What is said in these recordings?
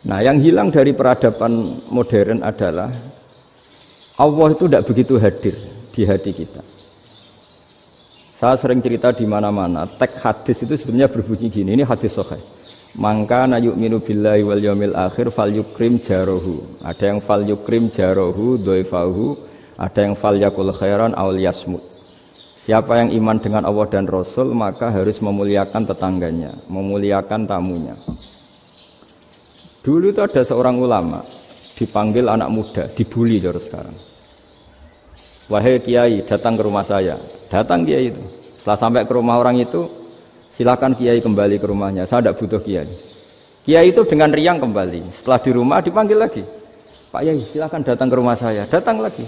Nah, yang hilang dari peradaban modern adalah Allah itu tidak begitu hadir di hati kita. Saya sering cerita di mana-mana, teks hadis itu sebenarnya berbunyi gini, ini hadis sahih. Mangka na yu'minu billahi wal yaumil akhir falyukrim jarahu. Ada yang falyukrim jarahu dhaifahu, ada yang falyakul khairan aw liyasmut. Siapa yang iman dengan Allah dan Rasul maka harus memuliakan tetangganya, memuliakan tamunya. Dulu itu ada seorang ulama dipanggil anak muda, dibully terus sekarang. Wahai kiai, datang ke rumah saya. Datang kiai itu. Setelah sampai ke rumah orang itu, silakan kiai kembali ke rumahnya. Saya tidak butuh kiai. Kiai itu dengan riang kembali. Setelah di rumah dipanggil lagi. Pak Yai, silakan datang ke rumah saya. Datang lagi.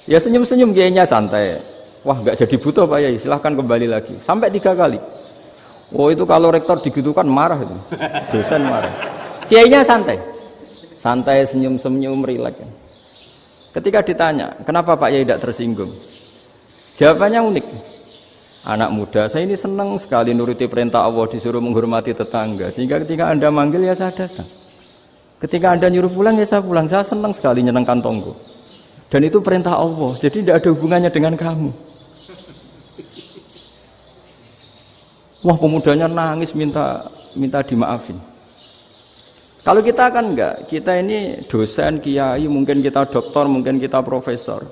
Ya senyum-senyum kiainya santai. Wah, nggak jadi butuh Pak Yai. Silakan kembali lagi. Sampai 3 kali. Oh itu kalau rektor digitukan marah itu. Dosen marah. Kiainya santai. Santai, senyum-senyum, rileks. Ketika ditanya, kenapa Pak Yai tidak tersinggung? Jawabannya unik. Anak muda, saya ini senang sekali nuruti perintah Allah, disuruh menghormati tetangga. Sehingga ketika Anda manggil, ya saya datang. Ketika Anda nyuruh pulang, ya saya pulang. Saya senang sekali nyenengkan tonggo. Dan itu perintah Allah, jadi tidak ada hubungannya dengan kamu. Wah, pemudanya nangis minta dimaafin. Kalau kita kan enggak, kita ini dosen, kiai, mungkin kita doktor, mungkin kita profesor.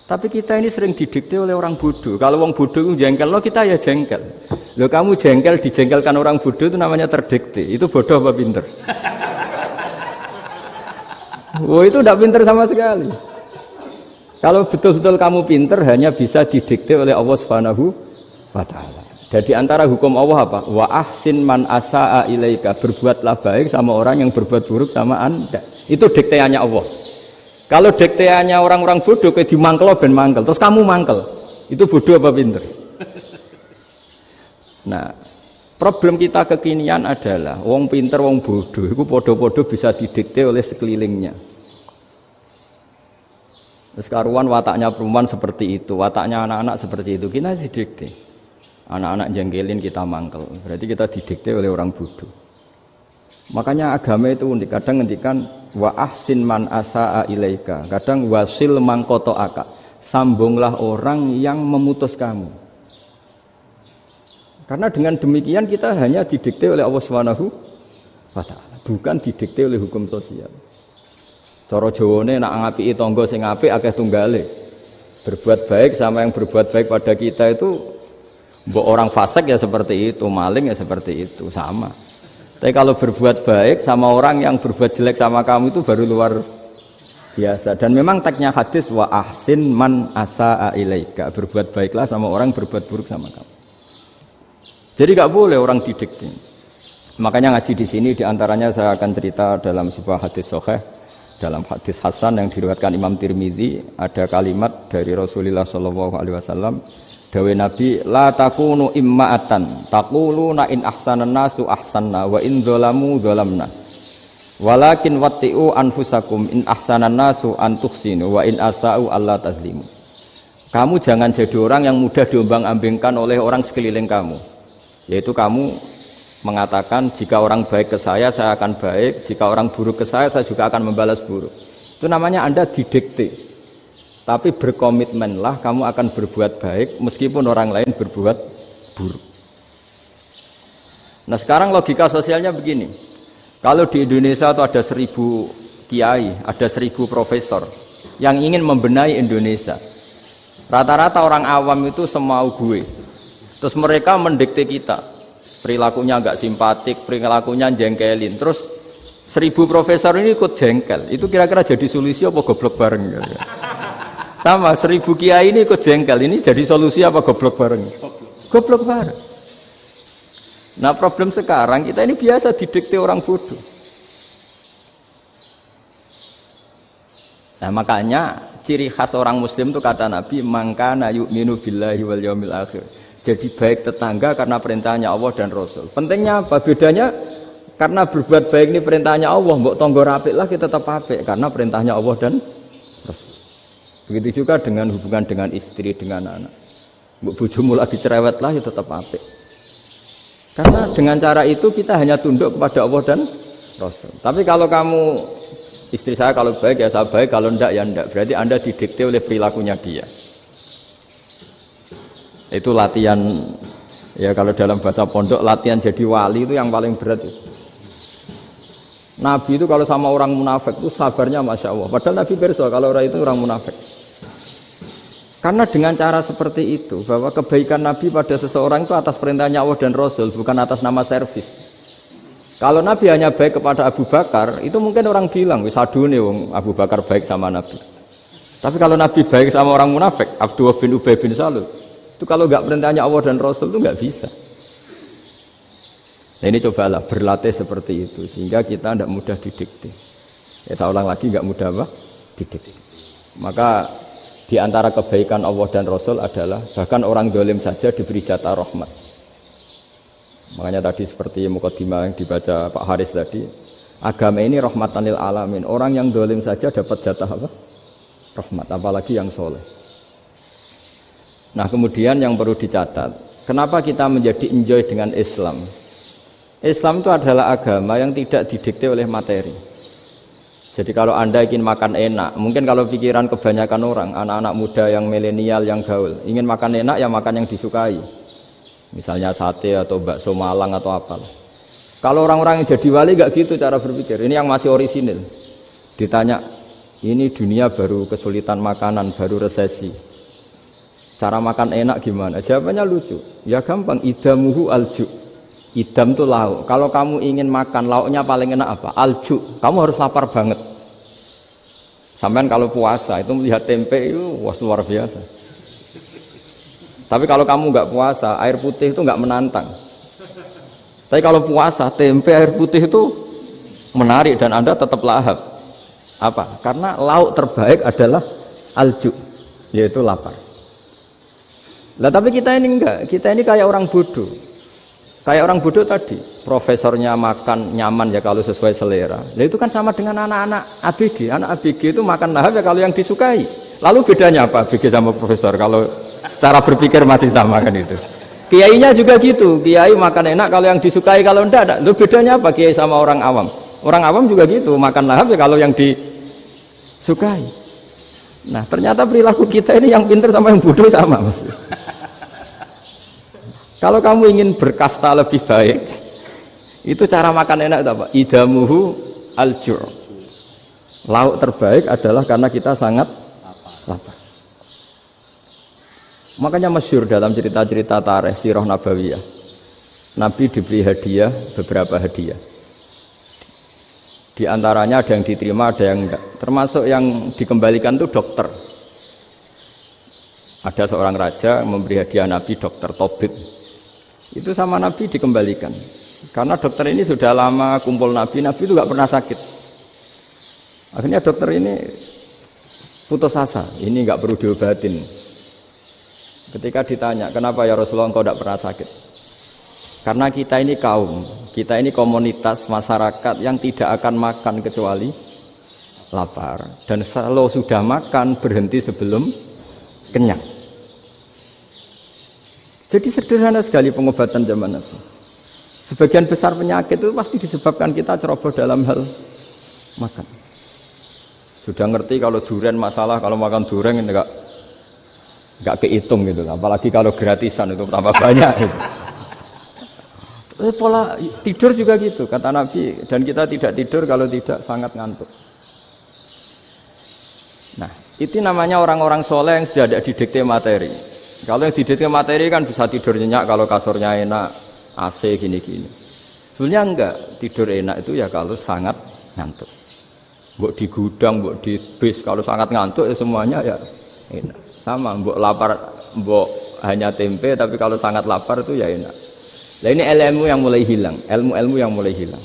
Tapi kita ini sering didikte oleh orang bodoh. Kalau orang bodoh itu jengkel, lo kita ya jengkel. Lo kamu jengkel, dijengkelkan orang bodoh itu namanya terdikte. Itu bodoh apa pinter? Oh itu tidak pinter sama sekali. Kalau betul-betul kamu pinter, hanya bisa didikte oleh Allah Subhanahu wa Ta'ala. Jadi antara hukum Allah apa? Wa ahsin man asa'a ilaika, berbuatlah baik sama orang yang berbuat buruk sama Anda. Itu dikteannya Allah. Kalau dikteannya orang-orang bodoh kayak dimangkel ben mangkel, terus kamu mangkel. Itu bodoh apa pinter? Nah, problem kita kekinian adalah wong pinter wong bodoh itu podo-podo bisa didikte oleh sekelilingnya. Terus karuan wataknya perempuan seperti itu, wataknya anak-anak seperti itu, kita didikte. Anak-anak jengkelin kita mangkel, berarti kita didikte oleh orang bodoh. Makanya agama itu unik, kadang ngendikan wa ahsin man asa'a ilaika, kadang wasil man qata'aka, sambunglah orang yang memutus kamu. Karena dengan demikian kita hanya didikte oleh Allah Subhanahu wa Ta'ala, bukan didikte oleh hukum sosial. Cara Jawane nak ngapiki tangga sing apik akeh tunggale. Berbuat baik sama yang berbuat baik pada kita itu, mbok orang fasik ya seperti itu, maling ya seperti itu, sama. Tapi kalau berbuat baik sama orang yang berbuat jelek sama kamu itu baru luar biasa. Dan memang teksnya hadis wa ahsin man asa'a ilaika, berbuat baiklah sama orang berbuat buruk sama kamu. Jadi nggak boleh orang didikte. Makanya ngaji di sini diantaranya saya akan cerita dalam sebuah hadis sahih, dalam hadis hasan yang diriwayatkan Imam Tirmizi, ada kalimat dari Rasulullah SAW. Dawe Nabi, la takunu imma'atan taquluna in ahsanan nasu ahsanna wa in dzalamu dzalamna walakin watti'u anfusakum in ahsanan nasu an tuhsinu wa in asa'u alla tazlimu. Kamu jangan jadi orang yang mudah diombang-ambingkan oleh orang sekeliling kamu, yaitu kamu mengatakan jika orang baik ke saya akan baik, jika orang buruk ke saya juga akan membalas buruk. Itu namanya Anda didikte. Tapi berkomitmenlah kamu akan berbuat baik meskipun orang lain berbuat buruk. Nah sekarang logika sosialnya begini. Kalau di Indonesia itu ada 1000 kiai, ada 1000 profesor yang ingin membenahi Indonesia. Rata-rata orang awam itu semau gue. Terus mereka mendikte kita. Perilakunya agak simpatik, perilakunya jengkelin. Terus 1000 profesor ini ikut jengkel. Itu kira-kira jadi solusi apa goblok bareng? Sama 1000 kiai ini ikut jengkel, ini jadi solusi apa goblok bareng? Goblok bareng. Nah problem sekarang kita ini biasa didikte orang bodoh. Nah makanya ciri khas orang muslim itu kata Nabi, mangkana yu'minu billahi wal yaumil akhir. Jadi baik tetangga karena perintahnya Allah dan Rasul. Pentingnya apa? Bedanya karena berbuat baik ini perintahnya Allah, mbok tangga apik lah kita tetap apik karena perintahnya Allah dan Rasul. Begitu juga dengan hubungan dengan istri, dengan anak. Bojomu lagi cerewet lah ya tetap apik. Karena dengan cara itu kita hanya tunduk kepada Allah dan Rasul. Tapi kalau kamu istri saya kalau baik ya saya baik, kalau ndak ya ndak. Berarti Anda didikte oleh perilakunya dia. Itu latihan ya kalau dalam bahasa pondok latihan jadi wali itu yang paling berat itu. Nabi itu kalau sama orang munafik itu sabarnya Masya Allah. Padahal Nabi berso kalau orang itu orang munafik. Karena dengan cara seperti itu bahwa kebaikan Nabi pada seseorang itu atas perintahnya Allah dan Rasul, bukan atas nama servis. Kalau Nabi hanya baik kepada Abu Bakar, itu mungkin orang bilang, wis adune wong Abu Bakar baik sama Nabi. Tapi kalau Nabi baik sama orang munafik, Abdullah bin Ubay bin Salul, itu kalau nggak perintahnya Allah dan Rasul itu nggak bisa. Nah ini cobalah berlatih seperti itu sehingga kita tidak mudah didikte. Ya saya ulang lagi nggak mudah apa? Didikte. Maka di antara kebaikan Allah dan Rasul adalah bahkan orang dolim saja diberi jatah rahmat. Makanya tadi seperti mukadimah yang dibaca Pak Haris tadi, agama ini rahmatan lil alamin. Orang yang dolim saja dapat jatah apa? Rahmat, apalagi yang soleh. Nah kemudian yang perlu dicatat, kenapa kita menjadi enjoy dengan Islam? Islam itu adalah agama yang tidak didikte oleh materi. Jadi kalau Anda ingin makan enak, mungkin kalau pikiran kebanyakan orang, anak-anak muda yang milenial, yang gaul, ingin makan enak ya makan yang disukai. Misalnya sate atau bakso Malang atau apa. Kalau orang-orang yang jadi wali gak gitu cara berpikir. Ini yang masih orisinil. Ditanya, ini dunia baru kesulitan makanan, baru resesi. Cara makan enak gimana? Jawabannya lucu. Ya gampang, idamuhu alju. Idam itu lauk. Kalau kamu ingin makan lauknya paling enak apa? Alju. Kamu harus lapar banget. Sampai kalau puasa itu melihat tempe itu wah luar biasa. Tapi kalau kamu nggak puasa, air putih itu nggak menantang. Tapi kalau puasa, tempe air putih itu menarik dan Anda tetap lahap. Apa? Karena lauk terbaik adalah alju, yaitu lapar. Lah tapi kita ini enggak, kita ini kayak orang bodoh. Kayak orang bodoh tadi, profesornya makan nyaman ya kalau sesuai selera. Nah itu kan sama dengan anak-anak ABG. Anak ABG itu makan lahap ya kalau yang disukai. Lalu bedanya apa ABG sama profesor? Kalau cara berpikir masih sama kan itu. Kiainya juga gitu. Kiai makan enak kalau yang disukai, kalau enggak. Lalu bedanya apa kiai sama orang awam? Orang awam juga gitu, makan lahap ya kalau yang disukai. Nah ternyata perilaku kita ini yang pintar sama yang bodoh sama mas. Kalau kamu ingin berkasta lebih baik, itu cara makan enak itu apa? Idamuhu al-ju'. Lauk terbaik adalah karena kita sangat lapar. Makanya masyhur dalam cerita-cerita tarikh sirah nabawiyah. Nabi diberi hadiah, beberapa hadiah. Di antaranya ada yang diterima, ada yang enggak. Termasuk yang dikembalikan itu dokter. Ada seorang raja memberi hadiah Nabi dokter Tobit. Itu sama Nabi dikembalikan karena dokter ini sudah lama kumpul Nabi itu gak pernah sakit. Akhirnya dokter ini putus asa, ini gak perlu diobatin. Ketika ditanya kenapa ya Rasulullah engkau gak pernah sakit, karena kita ini kaum, kita ini komunitas masyarakat yang tidak akan makan kecuali lapar, dan kalau sudah makan berhenti sebelum kenyang. Jadi sederhana sekali pengobatan zaman Nabi. Sebagian besar penyakit itu pasti disebabkan kita ceroboh dalam hal makan. Sudah ngerti kalau durian masalah, kalau makan durian enggak kehitung gitu. Apalagi kalau gratisan itu tambah banyak gitu. Pola tidur juga gitu kata Nabi, dan kita tidak tidur kalau tidak sangat ngantuk. Nah, itu namanya orang-orang soleh yang sudah ada didikte materi. Kalau yang didikte materi kan bisa tidur nyenyak kalau kasurnya enak, AC gini-gini. Sebenarnya enggak, tidur enak itu ya kalau sangat ngantuk. Mbok di gudang, mbok di bis, kalau sangat ngantuk ya semuanya ya enak. Sama, mbok lapar, mbok hanya tempe, tapi kalau sangat lapar itu ya enak. Nah ini ilmu yang mulai hilang, ilmu-ilmu yang mulai hilang.